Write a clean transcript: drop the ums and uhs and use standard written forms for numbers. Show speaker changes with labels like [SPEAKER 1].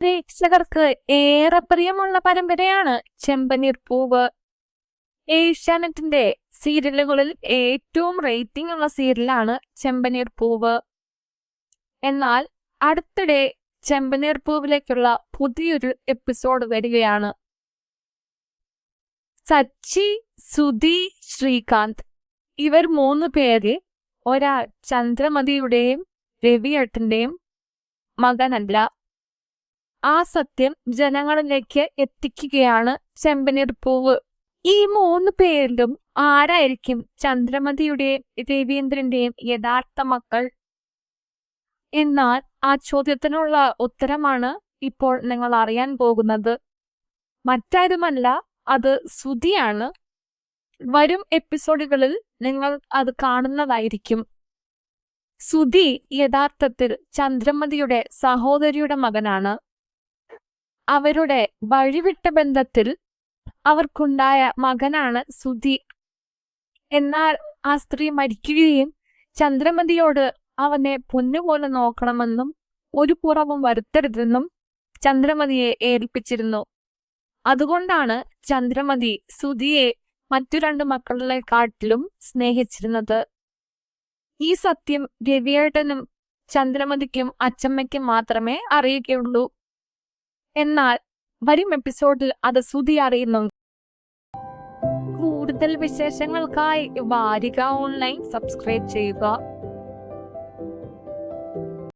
[SPEAKER 1] പ്രേക്ഷകർക്ക് ഏറെ പ്രിയമുള്ള പരമ്പരയാണ് ചെമ്പനീർ പൂവ്. ഏഷ്യാനെറ്റിന്റെ സീരിയലുകളിൽ ഏറ്റവും റേറ്റിംഗ് ഉള്ള സീരിയലാണ് ചെമ്പനീർ പൂവ്. എന്നാൽ അടുത്തിടെ ചെമ്പനീർ പൂവിലേക്കുള്ള പുതിയൊരു എപ്പിസോഡ് വരികയാണ്. സച്ചി, സുധി, ശ്രീകാന്ത് ഇവർ 3 പേര് ഒരാൾ ചന്ദ്രമതിയുടെയും രവിയേട്ടന്റെയും മകനല്ല. ആ സത്യം ജനങ്ങളിലേക്ക് എത്തിക്കുകയാണ് ചെമ്പനീർ പൂവ്. ഈ 3 പേരിലും ആരായിരിക്കും ചന്ദ്രമതിയുടെയും രവീന്ദ്രന്റെയും യഥാർത്ഥ മക്കൾ? എന്നാൽ ആ ചോദ്യത്തിനുള്ള ഉത്തരമാണ് ഇപ്പോൾ നിങ്ങൾ അറിയാൻ പോകുന്നത്. മറ്റാരുമല്ല, അത് സുധിയാണ്. വരും എപ്പിസോഡുകളിൽ നിങ്ങൾ അത് കാണുന്നതായിരിക്കും. സുധി യഥാർത്ഥത്തിൽ ചന്ദ്രമതിയുടെ സഹോദരിയുടെ മകനാണ്. അവരുടെ വഴിവിട്ട ബന്ധത്തിൽ അവർക്കുണ്ടായ മകനാണ് സുധി. എന്നാൽ ആ സ്ത്രീ മരിക്കുകയും ചന്ദ്രമതിയോട് അവനെ പൊന്നുപോലെ നോക്കണമെന്നും ഒരു കുറവും വരുത്തരുതെന്നും ചന്ദ്രമതിയെ ഏൽപ്പിച്ചിരുന്നു. അതുകൊണ്ടാണ് ചന്ദ്രമതി സുധിയെ മറ്റു 2 മക്കളെക്കാട്ടിലും സ്നേഹിച്ചിരുന്നത്. ഈ സത്യം രവിയേട്ടനും ചന്ദ്രമതിക്കും അച്ചമ്മയ്ക്കും മാത്രമേ അറിയുകയുള്ളൂ. എന്നാൽ വരും എപ്പിസോഡിൽ അത് സുധി അറിയുന്നു. കൂടുതൽ വിശേഷങ്ങൾക്കായി വാരിക ഓൺലൈൻ സബ്സ്ക്രൈബ് ചെയ്യുക.